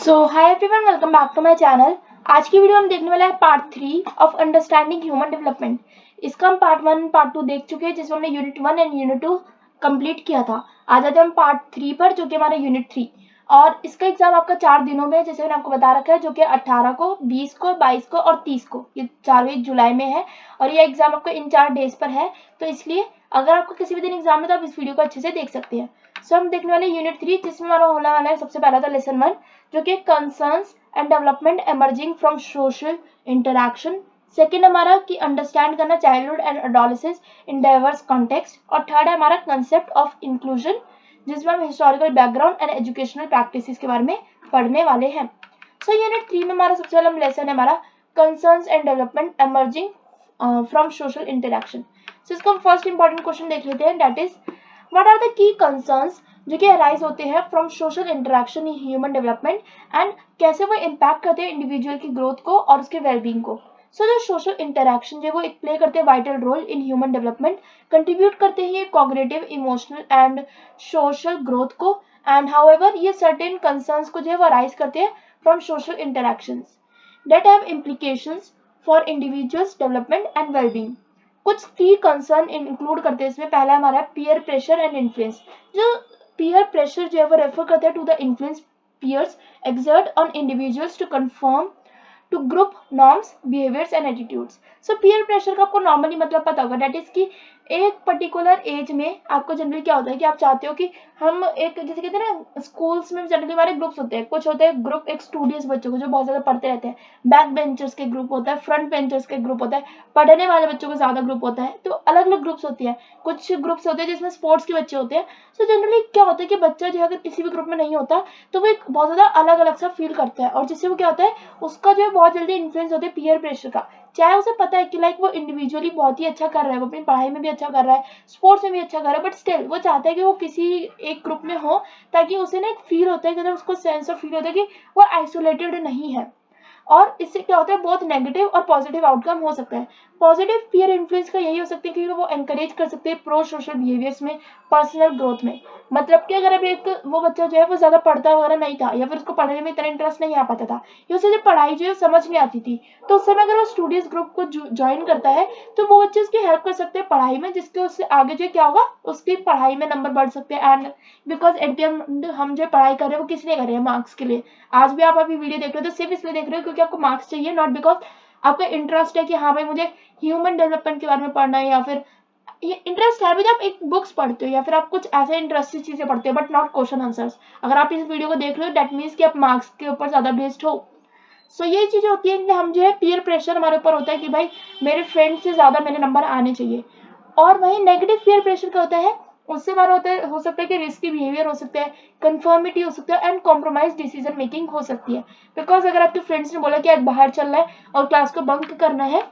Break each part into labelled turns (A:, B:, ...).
A: Hi everyone, welcome back to my channel. आज की video हम देखने वाला है part 3 of understanding human development. इसका हम पार्ट 1 पार्ट 2 देख चुके हैं, जिसमें हमने यूनिट 1 एंड यूनिट 2 कंप्लीट किया था। आज आते हैं हम पार्ट 3 पर, जो कि हमारा यूनिट 3। और इसका एग्जाम आपका 4 दिनों में, जैसे मैंने आपको बता रखा है, जो कि 18 को, 20 को, 22 को और 30 को, ये 4 वीक जुलाई में है। और ये एग्जाम आपका इन 4 डेज पर है, तो इसलिए अगर आपको किसी भी दिन एग्जाम है तो आप इस वीडियो को अच्छे से देख सकते हैं। हम देखने वाले यूनिट 3, जिसमें हमारा होने वाला है सबसे पहला तो लेसन 1, जो कि concerns and development emerging from social interaction. Second हमारा कि अंडरस्टैंड करना childhood and adolescence in diverse context. और थर्ड है हमारा कंसेप्ट ऑफ इंक्लूजन, जिसमें हम historical background and educational practices के बारे में पढ़ने वाले हैं। यूनिट 3 में हमारा सबसे पहला लेसन है हमारा concerns and development emerging from social interaction. इसका फर्स्ट इंपॉर्टेंट क्वेश्चन देख लेते हैं, that is what are the key concerns जो कि अराइज होते हैं from social interaction in human development, and कैसे वो इम्पैक्ट करते हैं इंडिविजुअल की ग्रोथ को और उसके वेलबींग को। जो सोशल इंटरैक्शन जो वो एक प्ले करते हैं vital role in human development, contribute करते हैं cognitive, emotional and social growth को। एंड हाउएवर ये सर्टेन कंसर्न्स को जो है वो अराइज करते हैं from social interactions that have implications for individuals development and wellbeing. कुछ की कंसर्न इंक्लूड करते हैं इसमें। पहला हमारा पीयर प्रेशर एंड इन्फ्लुएंस। जो पीयर प्रेशर जो है वो रेफर करता है to the influence peers exert on individuals to conform to group norms, behaviors and attitudes. So peer pressure का आपको नॉर्मली मतलब पता होगा, डेट इज कि एक पर्टिकुलर एज में आपको जनरली क्या होता है कि आप चाहते हो कि हम एक, जैसे कहते हैं ना, स्कूल्स में जनरली हमारे ग्रुप्स होते हैं। कुछ होते हैं ग्रुप एक स्टूडियस बच्चों को जो बहुत ज्यादा पढ़ते रहते हैं, बैक बेंचर्स के ग्रुप होता है, फ्रंट बेंचर्स के ग्रुप होता है, पढ़ने वाले बच्चों का ज्यादा ग्रुप होता है। तो अलग अलग ग्रुप्स होती है। कुछ ग्रुप्स होते हैं जिसमें स्पोर्ट्स के बच्चे होते हैं। जनरली क्या होता है कि बच्चा जो है अगर किसी भी ग्रुप में नहीं होता तो वो एक बहुत ज्यादा अलग अलग सा फील करता है, और जिससे वो क्या होता है उसका जो है बहुत जल्दी इन्फ्लुएंस होता है पीयर प्रेशर का। चाहे उसे पता है कि लाइक वो इंडिविजुअली बहुत ही अच्छा कर रहा है, वो अपनी पढ़ाई में भी अच्छा कर रहा है, स्पोर्ट्स में भी अच्छा कर रहा है, बट स्टिल वो चाहता है कि वो किसी एक ग्रुप में हो, ताकि उसे ना एक फील होता है कि उसको सेंस ऑफ फील होता है कि वो आइसोलेटेड नहीं है। और इससे क्या होता है बहुत नेगेटिव और पॉजिटिव आउटकम हो सकता है। पॉजिटिव पीयर इन्फ्लुएंस का यही हो सकता है कि वो एनकरेज कर सकते हैं प्रो सोशल बिहेवियर्स में, पर्सनल ग्रोथ में। मतलब कि अगर अभी एक वो बच्चा जो है वो ज्यादा पढ़ता वगैरह नहीं था, या फिर उसको पढ़ने में इतना इंटरेस्ट नहीं आ पाता था, या उसे जो पढ़ाई जो है समझ नहीं आती थी, तो उस समय अगर वो स्टूडेंट्स ग्रुप को ज्वाइन करता है तो वो बच्चे उसकी हेल्प कर सकते हैं पढ़ाई में, जिसके उससे आगे जो क्या होगा उसकी पढ़ाई में नंबर बढ़ सकते हैं। And because at the end हम जो पढ़ाई कर रहे हैं वो किस लिए कर रहे हैं, मार्क्स के लिए। आज भी आप अभी वीडियो देख रहे हो तो सिर्फ इसलिए देख रहे हो क्योंकि आपको मार्क्स चाहिए, नॉट बिकॉज आपका इंटरेस्ट है कि हाँ भाई मुझे ह्यूमन डेवलपमेंट के बारे में पढ़ना है, या फिर ये इंटरेस्ट है भी जब आप एक बुक्स पढ़ते हो या फिर आप कुछ ऐसे इंटरेस्टिंग चीजें पढ़ते हो, बट नॉट क्वेश्चन आंसर्स। अगर आप इस वीडियो को देख रहे हो दैट मीन्स कि आप मार्क्स के ऊपर ज्यादा बेस्ड हो। ये चीजें होती है कि हम जो है पीयर प्रेशर हमारे ऊपर होता है कि भाई मेरे फ्रेंड से ज्यादा मेरे नंबर आने चाहिए। और वही नेगेटिव पीयर प्रेशर का होता है, उससे हमारा होता है हो सकता है कि रिस्की बिहेवियर हो सकता है, कंफर्मिटी हो सकता है, एंड कॉम्प्रोमाइज डिसीजन मेकिंग हो सकती है। बिकॉज अगर आपके फ्रेंड्स ने बोला कि आज बाहर चल रहा है और क्लास को बंक करना है,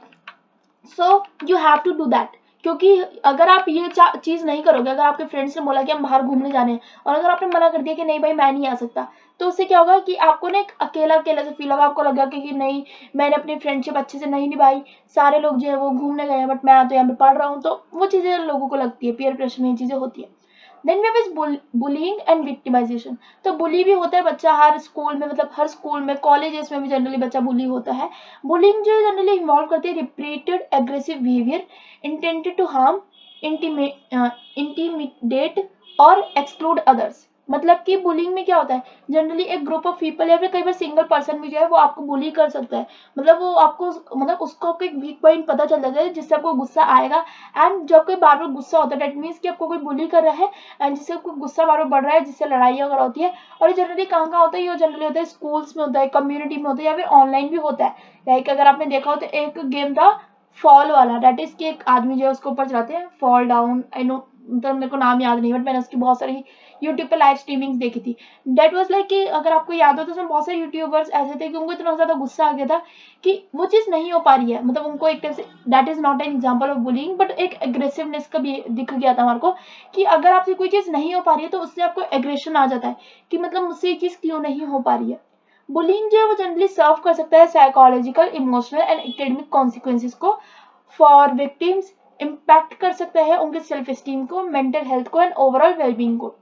A: so you have to do that. क्योंकि अगर आप ये चीज नहीं करोगे, अगर आपके फ्रेंड्स ने बोला कि हम बाहर घूमने जाने हैं और अगर आपने मना कर दिया कि नहीं भाई मैं नहीं आ सकता, तो उससे क्या होगा कि आपको ना एक अकेला अकेला से फील होगा। आपको लगेगा कि नहीं मैंने अपनी फ्रेंडशिप अच्छे से नहीं निभाई, सारे लोग जो है वो घूमने गए हैं बट मैं तो यहाँ पे पढ़ रहा हूँ। तो वो चीजें लोगों को लगती है, पीयर प्रेशर में ये चीजें होती है। Then we have bullying and victimisation. तो बुली भी होता है बच्चा हर स्कूल में, मतलब हर स्कूल में, कॉलेजेस में भी जनरली बच्चा बुली होता है। बुलिंग जो जनरली इन्वॉल्व करती है repeated aggressive behaviour intended to harm, intimidate और एक्सक्लूड अदर्स। मतलब कि बुलिंग में क्या होता है, जनरली एक ग्रुप ऑफ पीपल या फिर कई बार सिंगल पर्सन भी जो है वो आपको बुली कर सकता है। मतलब वो आपको, मतलब उसको आपको एक वीक पॉइंट पता चल जाता है जिससे आपको गुस्सा आएगा। एंड जब कोई बार बार गुस्सा होता है दैट मीन्स कि आपको कोई बुली कर रहा है, एंड जिससे आपको गुस्सा बार बार बढ़ रहा है, जिससे लड़ाई वगैरह होती है। और ये जनरली कहाँ कहाँ होता है, ये जनरली होता है स्कूल्स में होता है, कम्युनिटी में होता है, या फिर ऑनलाइन भी होता है। लाइक अगर आपने देखा हो तो एक गेम था फॉल वाला, दैट इज कि एक आदमी जो है उसके ऊपर चलाते हैं फॉल डाउन, आई नो मतलब मेरे को नाम याद नहीं, बट मैंने उसकी बहुत सारी यूट्यूब पे लाइव स्ट्रीमिंग्स देखी थी। डेट वाज लाइक कि अगर आपको याद हो तो उसमें बहुत सारे यूट्यूबर्स ऐसे थे कि उनको इतना ज्यादा गुस्सा आ गया था कि वो चीज नहीं हो पा रही है। मतलब उनको एक टाइप से, that is not an example of bullying, but एक एग्रेसिवनेस का भी दिख गया था हमारे को कि अगर आपसे कोई चीज नहीं हो पा रही है तो उससे आपको एग्रेशन आ जाता है कि मतलब मुझसे ये चीज क्यों नहीं हो पा रही है। बुलिंग जो है वो जनरली सर्व कर सकता है psychological, emotional and academic consequences को फॉर विक्टिम्स, इम्पैक्ट कर सकता है उनके सेल्फ एस्टीम को, मेंटल हेल्थ को एंड ओवरऑल वेलबींग को।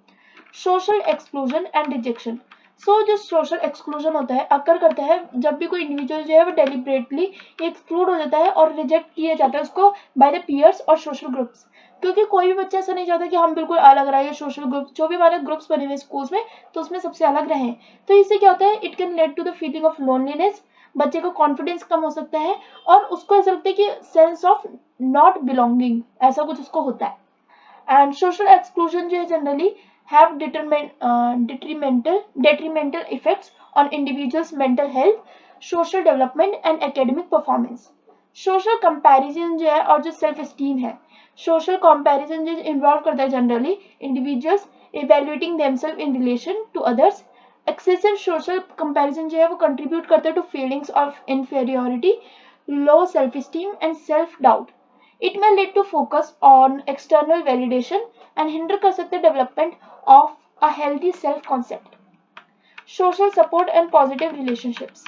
A: Social exclusion and rejection. So जो सोशल एक्सक्लूजन होता है अकर करता है जब भी कोई इंडिविजुअल जो है वो डेलिबरेटली एक्सक्लूड हो जाता है और रिजेक्ट किया जाता है उसको बाय द पीयर्स और सोशल ग्रुप्स, क्योंकि कोई भी बच्चा ऐसा नहीं चाहता कि हम बिल्कुल अलग रहे। सोशल ग्रुप जो भी हमारे ग्रुप्स बने हुए स्कूल्स में तो उसमें सबसे अलग रहें, तो इससे क्या होता है it can lead to the feeling of loneliness, बच्चे का कॉन्फिडेंस कम हो सकता है और उसको ऐसा लगता है कि सेंस ऑफ नॉट बिलोंगिंग ऐसा कुछ उसको होता है। एंड सोशल एक्सक्लूजन जो है generally have detrimental effects on individuals' mental health, social development and academic performance. Social comparison जो है और जो self esteem है, social comparison जो involve करता है generally individuals evaluating themselves in relation to others. Excessive social comparison जो है वो contribute करता है to feelings of inferiority, low self esteem and self doubt. It may lead to focus on external validation and hinder कर सकते development of a healthy self concept. Social support and positive relationships.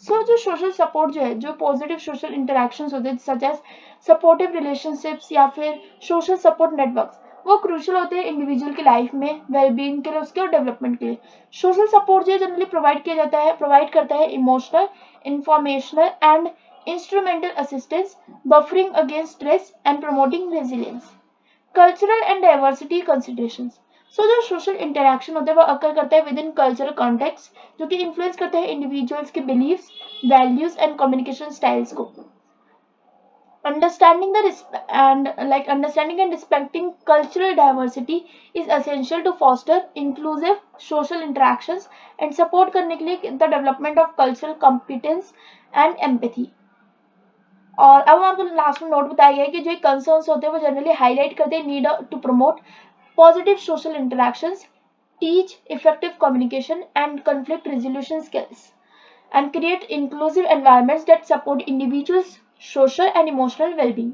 A: So जो social support जो है जो positive social interactions होते हैं such as supportive relationships या फिर social support networks वो crucial होते हैं इंडिविजुअल की लाइफ में वेलबींग के लिए उसके और डेवलपमेंट के लिए। सोशल सपोर्ट जो है जनरली प्रोवाइड करता है emotional, informational and instrumental assistance, buffering against stress and promoting resilience. Cultural and diversity considerations. So जो सोशल इंटरेक्शन होता है वो अकर करता है विद इन कल्चरल कॉन्टेक्स्ट जो कि इन्फ्लुएंस करता है इंडिविजुअल्स के beliefs, values and communication styles को। Understanding and respecting cultural diversity is essential to foster inclusive social interactions and support करने के लिए the development of cultural competence and empathy. और अब आपको लास्ट में नोट बताया गया है कि जो कंसर्न्स होते हैं वो जनरली हाईलाइट करते हैं need to promote positive social interactions, teach effective communication and conflict resolution skills and create inclusive environments that support individuals' social and emotional well-being.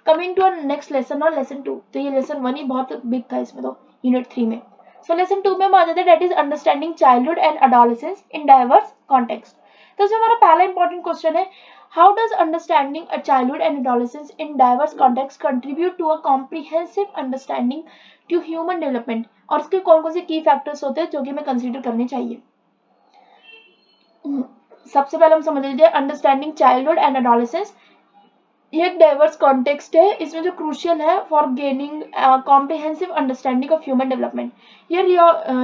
A: Coming to our next lesson और lesson 2, तो ये lesson 1 ही बहुत big था इसमें तो unit 3 में। So lesson 2 में हम आ जाते हैं that is understanding childhood and adolescence in diverse context. तो इसमें हमारा पहला important question है how does understanding a childhood and adolescence in diverse context contribute to a comprehensive understanding to human development, और इसके कौन कौन से key factors होते हैं जो कि हमें consider करने चाहिए। सबसे पहले हम समझ लीजिए अंडरस्टैंडिंग चाइल्डहुड एंड एडोलेसेंस, ये एक डाइवर्स कॉन्टेक्स्ट है। इसमें जो क्रूशियल है for gaining comprehensive understanding of human development, ये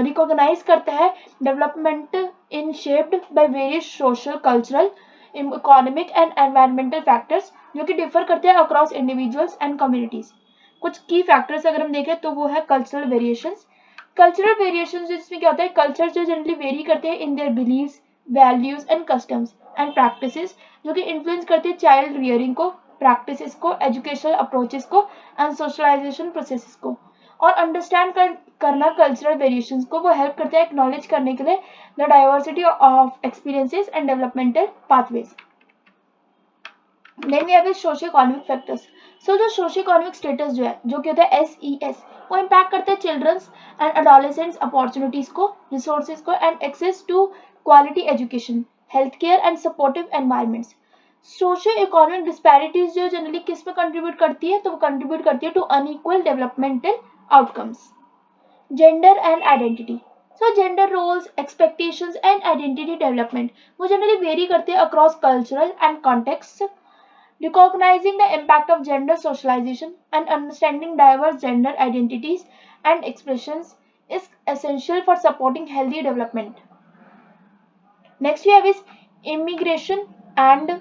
A: रिकॉग्नाइज करता है development in shaped by various social, cultural, economic and environmental factors जो कि डिफर करते हैं अक्रॉस इंडिविजुअल्स एंड कम्युनिटीज। कुछ की फैक्टर्स अगर हम देखें तो वो है कल्चरल वेरिएशंस। कल्चरल वेरिएशंस जिसमें क्या होता है कल्चर जो जनरली वेरी करते हैं in their beliefs, values and customs and practices जो कि इन्फ्लुएंस करते हैं चाइल्ड रियरिंग को, प्रैक्टिसेस को, एजुकेशनल अप्रोचेस को एंड सोशलाइजेशन प्रोसेसेस को। और अंडरस्टैंड करना कल्चरल वेरिएशंस को वो हेल्प करते हैं एक्नॉलेज करने के लिए the diversity of experiences and developmental pathways. Then we have socio economic factors. So जो सोशियो इकोनॉमिक स्टेटस जो है जो कि होता है SES वो इम्पैक्ट करते हैं चिल्ड्रंस एंड एडोलेसेंट्स अपॉर्चुनिटीज को, रिसोर्सेज को and access to quality education, health care and supportive environments. Socio economic disparities जो जनरली किस में कंट्रीब्यूट करती है तो वो कंट्रीब्यूट करती है to unequal developmental outcomes. Gender and identity. So gender roles, expectations and identity development वो जनरली वेरी करते हैं across cultural and context. Recognizing the impact of gender socialization and understanding diverse gender identities and expressions is essential for supporting healthy development. Next we have is immigration and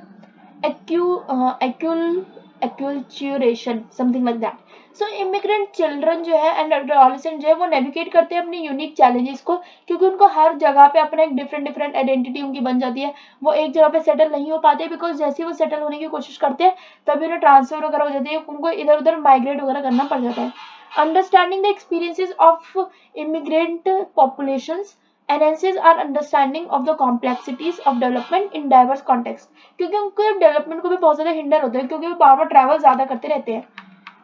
A: acculturation, something like that. So immigrant children जो है and adolescent जो है वो navigate करते हैं अपनी unique challenges को, क्योंकि उनको हर जगह पे अपना एक डिफरेंट आइडेंटिटी उनकी बन जाती है। वो एक जगह पे सेटल नहीं हो पाते बिकॉज जैसे ही वो सेटल होने की कोशिश करते हैं तभी उन्हें ट्रांसफर वगैरह हो जाती है, उनको इधर उधर माइग्रेट वगैरह करना पड़ जाता है। Understanding the experiences of immigrant populations enhances our understanding of the complexities of development in diverse context, क्योंकि उनके डेवलपमेंट को भी बहुत ज्यादा हिंडर होते हैं क्योंकि वो बार बार ट्रैवल ज्यादा करते रहते हैं।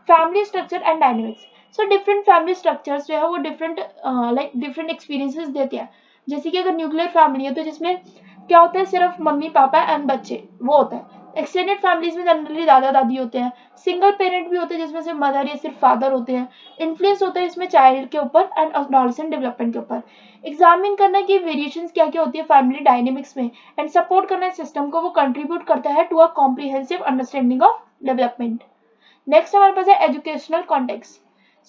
A: Family structure and dynamics. So different family structures जो है वो डिफरेंट एक्सपीरियंसेस देते हैं। जैसे कि अगर न्यूक्लियर फैमिली है तो जिसमें क्या होता है सिर्फ मम्मी पापा एंड बच्चे वो होता है, एक्सटेंडेड फैमिलीज में जनरली दादा दादी होते हैं, सिंगल पेरेंट भी होते हैं जिसमें सिर्फ मदर या सिर्फ फादर होते हैं। इन्फ्लुएंस होता है इसमें चाइल्ड के ऊपर एंड एडोलेसेंट डेवलपमेंट के ऊपर। एग्जामिन करना कि वेरिएशंस क्या क्या होती है फैमिली डायनेमिक्स में एंड सपोर्ट करना सिस्टम को वो कंट्रीब्यूट करता है to a comprehensive understanding of development. Next हमारे पास है एजुकेशनल कॉन्टेक्स्ट।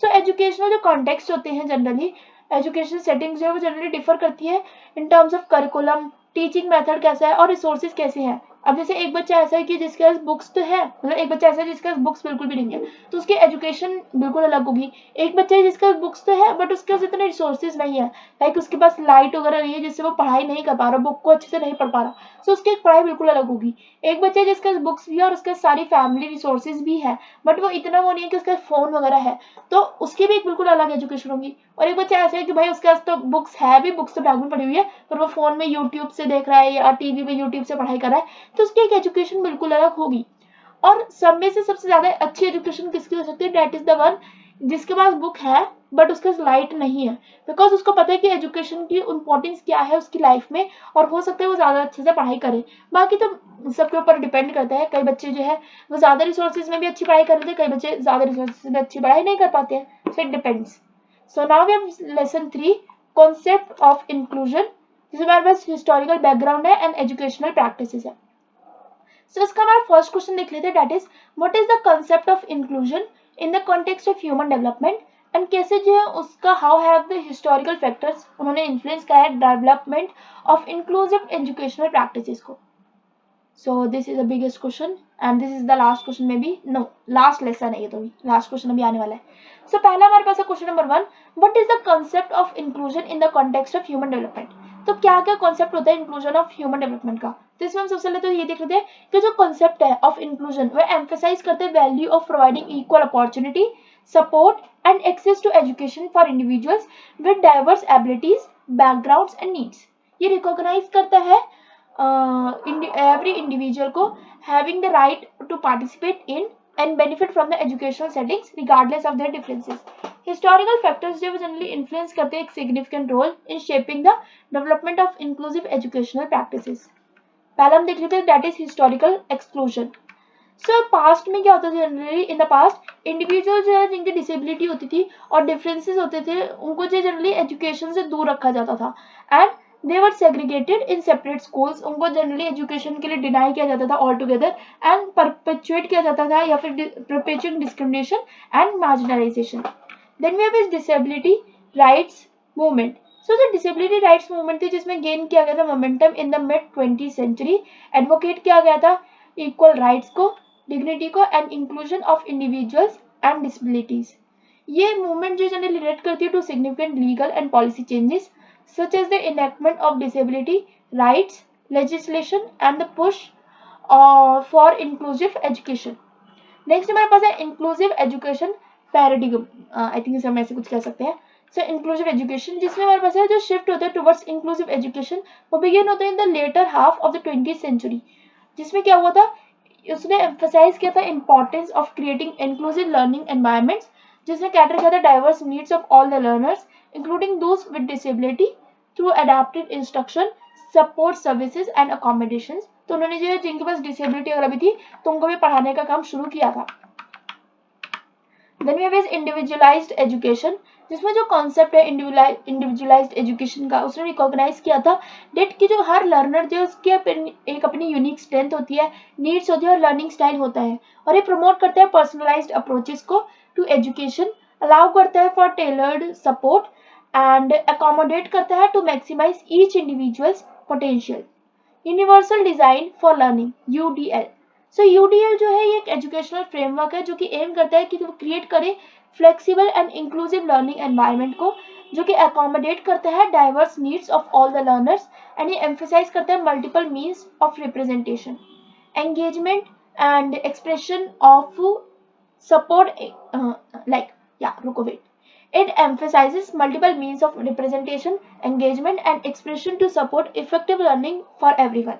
A: सो एजुकेशनल जो कॉन्टेक्स्ट होते हैं जनरली, एजुकेशन सेटिंग्स जो है वो जनरली डिफर करती है in terms of curriculum, teaching method कैसा है और रिसोर्सेज कैसे हैं। अब जैसे एक बच्चा ऐसा है कि जिसके पास बुक्स तो है, मतलब एक बच्चा ऐसा है जिसके पास बुक्स बिल्कुल भी नहीं है, तो उसकी एजुकेशन बिल्कुल अलग होगी। एक बच्चा है जिसके पास बुक्स तो है बट उसके पास इतने रिसोर्सेज नहीं है, लाइक उसके पास लाइट वगैरह नहीं है जिससे वो पढ़ाई नहीं कर पा रहा, बुक को अच्छे से नहीं पढ़ पा रहा, तो उसकी पढ़ाई बिल्कुल अलग होगी। एक बच्चा है जिसके पास बुक्स भी है और उसके पास सारी फैमिली रिसोर्सेज भी है बट वो इतना वो नहीं है कि उसके पास फोन वगैरह है, तो उसकी भी एक बिल्कुल अलग एजुकेशन होगी। और एक बच्चा ऐसा है कि भाई उसके पास तो बुक्स है भी, बुक्स तो बैग में पड़ी हुई है, पर वो फोन में यूट्यूब से देख रहा है या टीवी में यूट्यूब से पढ़ाई कर रहा है, तो उसकी एक एजुकेशन बिल्कुल अलग होगी। और सब में से सबसे ज्यादा अच्छी एजुकेशन किसकी हो सकती है? दैट इज द वन जिसके पास बुक है बट उसके पास लाइट नहीं है, बिकॉज उसको पता है कि एजुकेशन की इंपॉर्टेंस क्या है उसकी लाइफ में, और हो सकता है वो ज्यादा अच्छे से पढ़ाई करे। बाकी तो सबके ऊपर डिपेंड करता है, कई बच्चे जो है वो ज्यादा रिसोर्सेज में भी अच्छी पढ़ाई कर लेते हैं, कई बच्चे ज्यादा रिसोर्सेज में अच्छी पढ़ाई नहीं कर पाते हैं, so it depends. So now we have lesson 3, concept of inclusion, जिसमें हमारे पास हिस्टोरिकल बैकग्राउंड है एंड एजुकेशनल प्रैक्टिसेस है। सो इसका हमारा फर्स्ट क्वेश्चन देख लेते हैं, that is what is the concept of inclusion in the context of human development, and कैसे जो है उसका how have the historical factors उन्होंने इन्फ्लुएंस किया है development of inclusive educational practices को। So this is the biggest question and this is the last question, maybe no last lesson है ये, तो भी last question अभी आने वाला है। So पहला हमारे पास है question number 1, what is the concept of inclusion in the context of human development। तो क्या क्या कॉन्सेप्ट होता है इंक्लूजन ऑफ ह्यूमन डेवलपमेंट का, तो इसमें हम सबसे पहले तो ये देख लेते हैं कि जो कॉन्सेप्ट है ऑफ इंक्लूजन वह एम्फेसाइज करते हैं value of providing equal opportunity, support and access to education for individuals with diverse abilities, backgrounds and needs. ये रिकॉग्नाइज करता है every individual को having the right to participate in and benefit from the educational settings regardless of their differences। Historical factors जो generally influence करते हैं एक significant role in shaping the development of inclusive educational practices। पहला हम देख लेते हैं that is historical exclusion। So past में क्या होता था generally, in the past individual जो है जिनकी डिसेबिलिटी होती थी और डिफरेंसेस होते थे उनको जो जनरली एजुकेशन से दूर रखा जाता था and they were segregated in separate schools, उनको जनरली एजुकेशन के लिए डिनाई किया जाता था ऑल टुगेदर एंड परपेचुएट किया जाता था या फिर perpetuate discrimination and marginalization. Then we have disability rights movement. So जो डिसेबिलिटी राइट्स मूवमेंट थी जिसमें गेन किया गया था momentum in the mid 20th century, advocate किया गया था इक्वल राइट्स को, डिग्निटी को and inclusion of individuals and disabilities. ये मूवमेंट जो जनरली रिलेट करती है to significant legal and policy changes such as the enactment of disability rights legislation and the push for inclusive education। Next हमारे पास है inclusive education paradigm, I think इसे हम ऐसे कुछ कह सकते हैं। सो इंक्लूसिव एजुकेशन जिसमें हमारे पास है जो शिफ्ट होता है टुवर्ड्स इंक्लूसिव एजुकेशन वो बिगिन होता है in the later half of the 20th century, जिसमें क्या हुआ था उसने एम्फसाइज किया था importance of creating inclusive learning environments जिसमें कैटर किया था diverse needs of all the learners including those with disability through adapted instruction, support services and accommodations. तो उन्होंने जो है जिनके पास डिसेबिलिटी वगैरह भी थी तो उनको भी पढ़ाने का काम शुरू किया था। Then we have individualised education, जिसमें जो कॉन्सेप्ट है इंडिविजुअलाइज्ड एजुकेशन का उसने रिकॉग्नाइज किया था डेट की जो हर लर्नर जो उसकी एक अपनी यूनिक स्ट्रेंथ होती है, नीड्स होती है और लर्निंग स्टाइल होता है, और ये प्रमोट करता है पर्सनलाइज्ड अप्रोचेस को टू एजुकेशन, अलाउ करता है for tailored support and accommodate करता है to maximise each individuals potential. Universal design for learning UDL. So UDL जो है ये एक एजुकेशनल फ्रेमवर्क है जो कि एम करता है कि वो क्रिएट करे flexible and inclusive learning environment को जो कि अकोमोडेट करता है diverse needs of all the learners and ये एम्फसाइज करता है multiple means of representation, engagement and expression of support रुको wait. It emphasizes multiple means of representation, engagement and expression to support effective learning for everyone।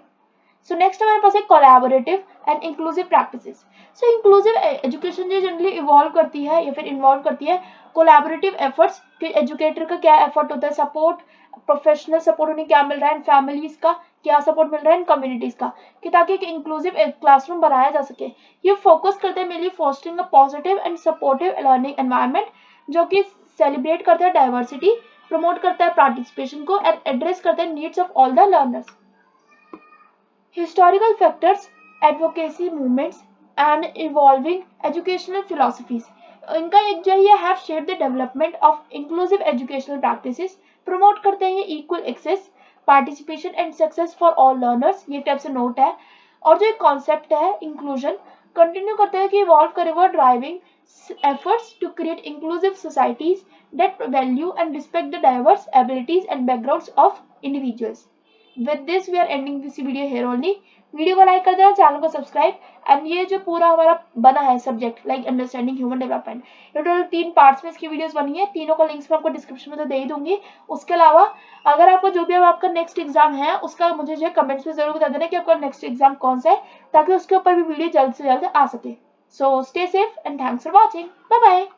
A: So next हमारे पास है collaborative and inclusive practices। So inclusive education जो generally evolve करती है या फिर involve करती है collaborative efforts कि educator का क्या effort होता है, support प्रोफेशनल सपोर्ट उन्हें क्या मिल रहा है, एंड फैमिलीज का क्या सपोर्ट मिल रहा है, एंड कम्युनिटीज का, कि ताकि एक इंक्लूसिव क्लासरूम बनाया जा सके। ये फोकस करते हैं mainly fostering a positive and supportive learning environment, जो कि सेलिब्रेट करता है डाइवर्सिटी, प्रमोट करता है पार्टिसिपेशन को, एंड एड्रेस करता है needs of all the learners. Historical factors, advocacy movements, and evolving educational philosophies. इनका एक जो है have shaped the development of inclusive educational practices, promote करते हैं ये equal access, participation and success for all learners, ये टाइप से note है। और जो एक कॉन्सेप्ट है इंक्लूजन कंटिन्यू करता है कि इवॉल्व करेगा driving efforts to create inclusive societies that value and respect the diverse abilities and backgrounds of individuals. With this we are ending this video here only. Video को like कर देना, channel को subscribe, and ये जो पूरा हमारा बना है subject like understanding human development, ये टोटल 3 पार्ट्स में इसकी वीडियोस बनी है। तीनों का लिंक्स मैं आपको डिस्क्रिप्शन में तो दे ही दूंगी। उसके अलावा अगर आपको जो भी अब आपका नेक्स्ट एग्जाम है उसका मुझे जो कमेंट्स में जरूर बता देना कि आपका नेक्स्ट एग्जाम कौन सा है, ताकि उसके ऊपर भी वीडियो जल्द से जल्द आ सके। So stay safe and thanks for watching. Bye bye.